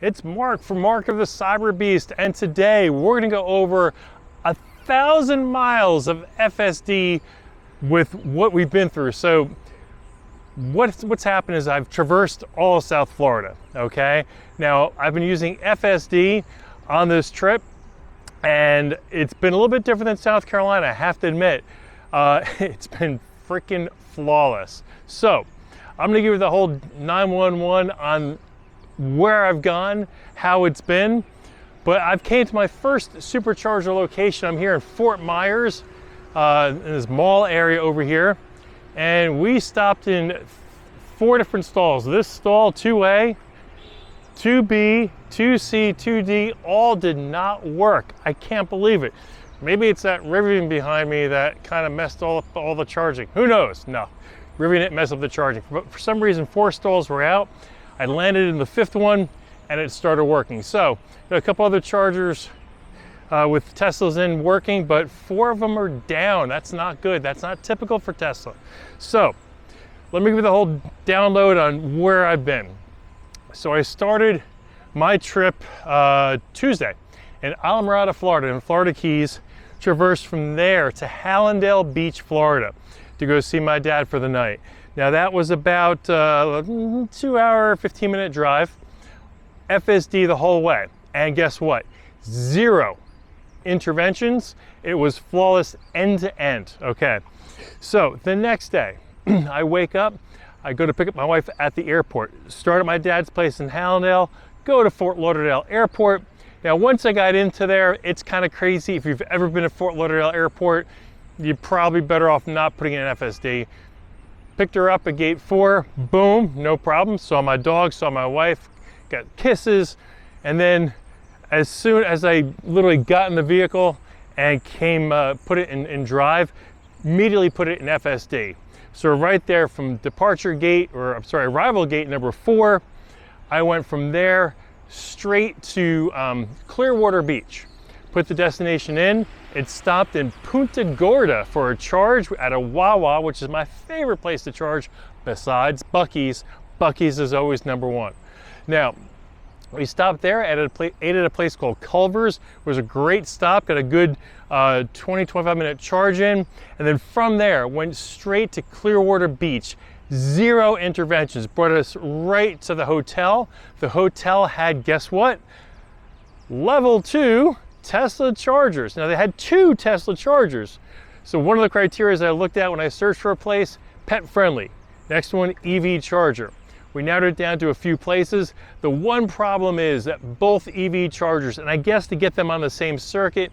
It's Mark from Mark of the Cyberbeast, and today we're going to go over 1,000 miles of FSD with what we've been through. So what's happened is I've traversed all of South Florida, okay? Now, I've been using FSD on this trip, and it's been a little bit different than South Carolina, I have to admit. It's been freaking flawless. So I'm going to give you the whole 911 on where I've gone, how it's been. But I've came to my first supercharger location. I'm here in Fort Myers, in this mall area over here. And we stopped in 4 different stalls. This stall, 2A, 2B, 2C, 2D, all did not work. I can't believe it. Maybe it's that riveting behind me that kind of messed all the charging. Who knows? No, riveting didn't mess up the charging. But for some reason, 4 stalls were out. I landed in the 5th one and it started working. So got a couple other chargers with Teslas in working, but 4 of them are down. That's not good. That's not typical for Tesla. So let me give you the whole download on where I've been. So I started my trip Tuesday in Alamorada, Florida, in Florida Keys, traversed from there to Hallandale Beach, Florida, to go see my dad for the night. Now that was about a 2-hour, 15-minute drive, FSD the whole way. And guess what? 0 interventions. It was flawless end to end, okay? So the next day, I wake up, I go to pick up my wife at the airport, start at my dad's place in Hallandale, go to Fort Lauderdale Airport. Now, once I got into there, it's kind of crazy. If you've ever been to Fort Lauderdale Airport, you're probably better off not putting in an FSD. Picked her up at gate 4, boom, no problem. Saw my dog, saw my wife, got kisses. And then as soon as I literally got in the vehicle and put it in drive, immediately put it in FSD. So right there from departure gate, or I'm sorry, arrival gate number 4, I went from there straight to Clearwater Beach. Put the destination in. It stopped in Punta Gorda for a charge at a Wawa, which is my favorite place to charge besides Buc-ee's. Buc-ee's is always number 1. Now, we stopped there, ate at a place called Culver's. It was a great stop, got a good 20-25 minute charge in. And then from there, went straight to Clearwater Beach. 0 interventions, brought us right to the hotel. The hotel had, guess what? Level 2 Tesla chargers. Now they had 2 Tesla chargers. So one of the criteria that I looked at when I searched for a place, pet friendly. Next one, EV charger. We narrowed it down to a few places. The one problem is that both EV chargers, and I guess to get them on the same circuit,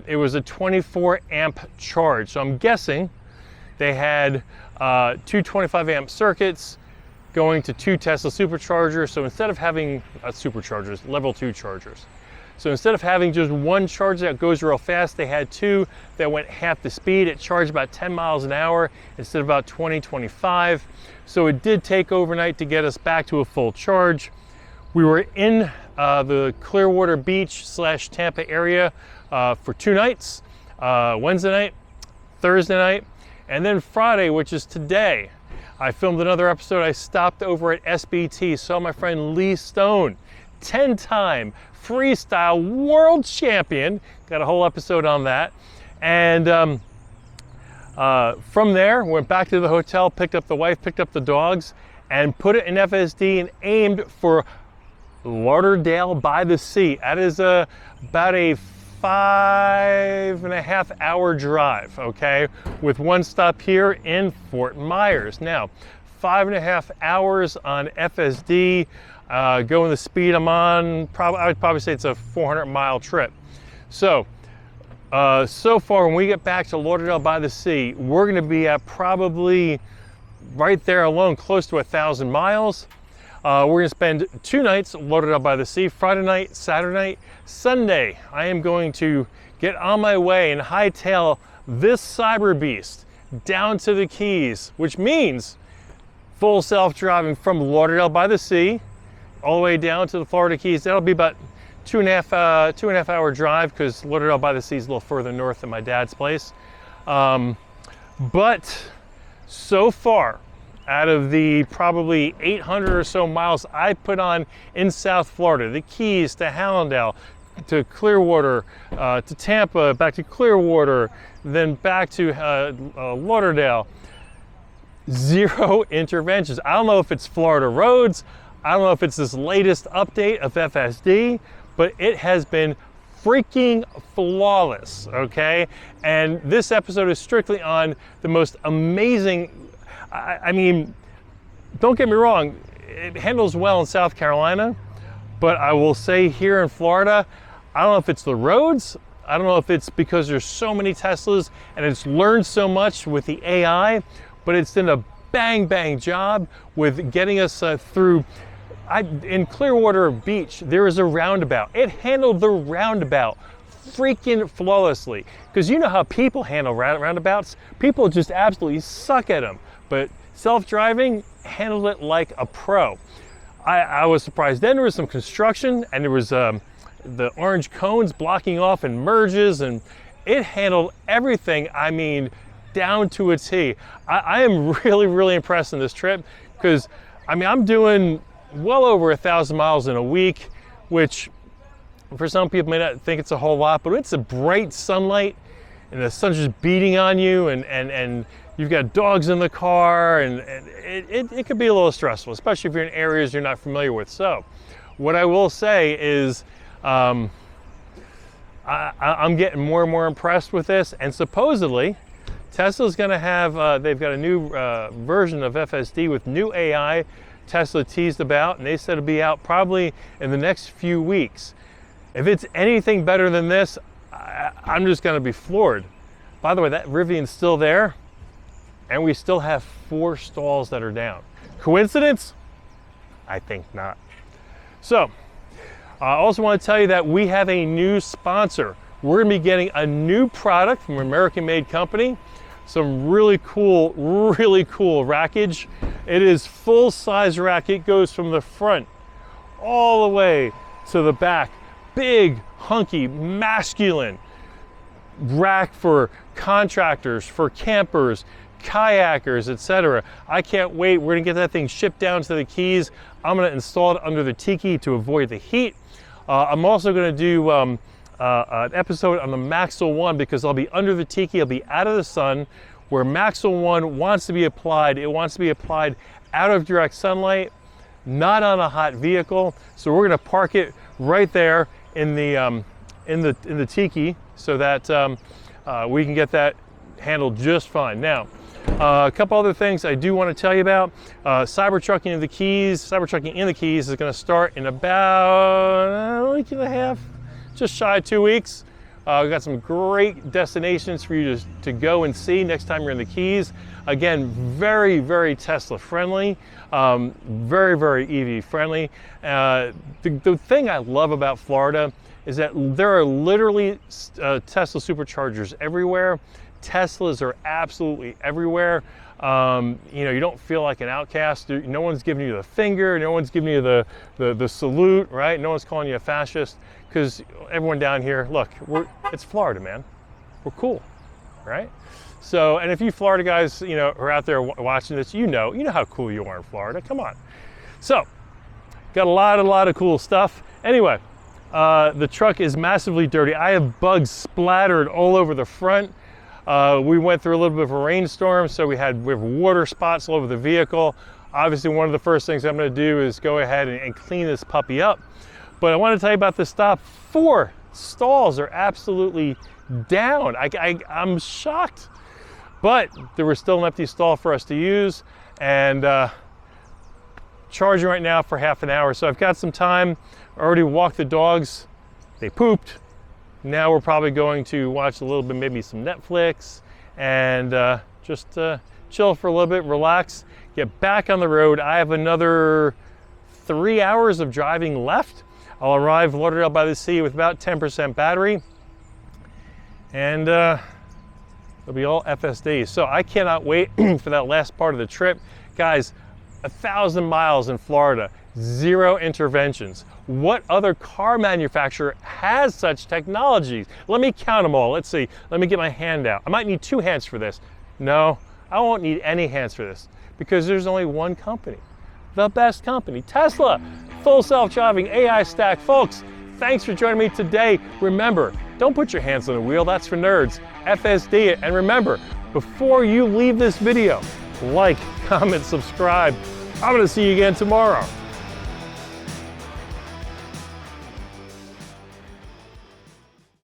it was a 24 amp charge. So I'm guessing they had 2 25 amp circuits going to 2 Tesla superchargers. So instead of having superchargers, level 2 chargers. So instead of having just 1 charger that goes real fast, they had 2 that went half the speed. It charged about 10 miles an hour instead of about 20, 25. So it did take overnight to get us back to a full charge. We were in the Clearwater Beach / Tampa area for 2 nights, Wednesday night, Thursday night, and then Friday, which is today. I filmed another episode. I stopped over at SBT, saw my friend Lee Stone, 10-time freestyle world champion. Got a whole episode on that. And from there, went back to the hotel, picked up the wife, picked up the dogs, and put it in FSD and aimed for Lauderdale by the Sea. That is about a 5.5 hour drive, okay, with 1 stop here in Fort Myers. Now, 5.5 hours on FSD, going the speed I'm on, I would probably say it's a 400-mile trip. So, so far when we get back to Lauderdale by the Sea, we're gonna be at probably right there alone, close to 1,000 miles. We're gonna spend 2 nights at Lauderdale by the Sea, Friday night, Saturday night. Sunday, I am going to get on my way and hightail this Cyberbeast down to the Keys, which means full self-driving from Lauderdale by the Sea all the way down to the Florida Keys. That'll be about 2.5 hour drive, because Lauderdale by the Sea is a little further north than my dad's place. But so far, out of the probably 800 or so miles I put on in South Florida, the Keys to Hallandale, to Clearwater, to Tampa, back to Clearwater, then back to Lauderdale. 0 interventions. I don't know if it's Florida roads, I don't know if it's this latest update of FSD, but it has been freaking flawless, okay? And this episode is strictly on the most amazing, I mean, don't get me wrong, it handles well in South Carolina, but I will say here in Florida, I don't know if it's the roads, I don't know if it's because there's so many Teslas and it's learned so much with the AI, but it's done a bang, bang job with getting us through. In Clearwater Beach, there is a roundabout. It handled the roundabout freaking flawlessly. Because you know how people handle roundabouts? People just absolutely suck at them. But self-driving handled it like a pro. I was surprised. Then there was some construction and there was the orange cones blocking off and merges, and it handled everything, I mean, down to a T. I am really, really impressed in this trip because, I mean, I'm doing well over 1,000 miles in a week, which for some people may not think it's a whole lot, but it's a bright sunlight and the sun's just beating on you, and you've got dogs in the car, and it could be a little stressful, especially if you're in areas you're not familiar with. So what I will say is I'm getting more and more impressed with this, and supposedly Tesla's going to have, they've got a new version of FSD with new AI. Tesla teased about, and they said it'll be out probably in the next few weeks. If it's anything better than this, I'm just going to be floored. By the way, that Rivian's still there, and we still have 4 stalls that are down. Coincidence? I think not. So, I also want to tell you that we have a new sponsor. We're going to be getting a new product from an American-made company. Some really cool rackage. It is full-size rack. It goes from the front all the way to the back. Big, hunky, masculine rack for contractors, for campers, kayakers, etc. I can't wait. We're gonna get that thing shipped down to the Keys. I'm gonna install it under the tiki to avoid the heat. I'm also gonna do an episode on the Maxwell 1 because I'll be under the tiki, I'll be out of the sun. Where Maxwell 1 wants to be applied, it wants to be applied out of direct sunlight, not on a hot vehicle. So we're gonna park it right there in the tiki so that we can get that handled just fine. Now, a couple other things I do want to tell you about. Cybertrucking in the Keys is going to start in about a week and a half, just shy of 2 weeks. We've got some great destinations for you to go and see next time you're in the Keys. Again, very, very Tesla friendly, very, very EV friendly. The thing I love about Florida is that there are literally Tesla superchargers everywhere. Teslas are absolutely everywhere. You know, you don't feel like an outcast. No one's giving you the finger. No one's giving you the salute, right? No one's calling you a fascist, because everyone down here, look, it's Florida, man. We're cool, right? So, and if you Florida guys, you know, are out there watching this, you know how cool you are in Florida. Come on. So, got a lot of cool stuff. Anyway, the truck is massively dirty. I have bugs splattered all over the front. We went through a little bit of a rainstorm, so we have water spots all over the vehicle. Obviously, one of the first things I'm going to do is go ahead and clean this puppy up. But I want to tell you about this stop. 4 stalls are absolutely down. I'm shocked. But there was still an empty stall for us to use, and charging right now for half an hour. So I've got some time. I already walked the dogs. They pooped. Now we're probably going to watch a little bit, maybe some Netflix, and just chill for a little bit, relax, get back on the road. I have another 3 hours of driving left. I'll arrive Lauderdale by the Sea with about 10% battery, and it'll be all FSD. So I cannot wait for that last part of the trip. Guys, 1,000 miles in Florida, 0 interventions. What other car manufacturer has such technologies? Let me count them all. Let's see. Let me get my hand out. I might need 2 hands for this. No, I won't need any hands for this, because there's only one company, the best company, Tesla, full self-driving AI stack. Folks, thanks for joining me today. Remember, don't put your hands on the wheel, that's for nerds. FSD it, and remember, before you leave this video, like, comment, subscribe. I'm gonna see you again tomorrow.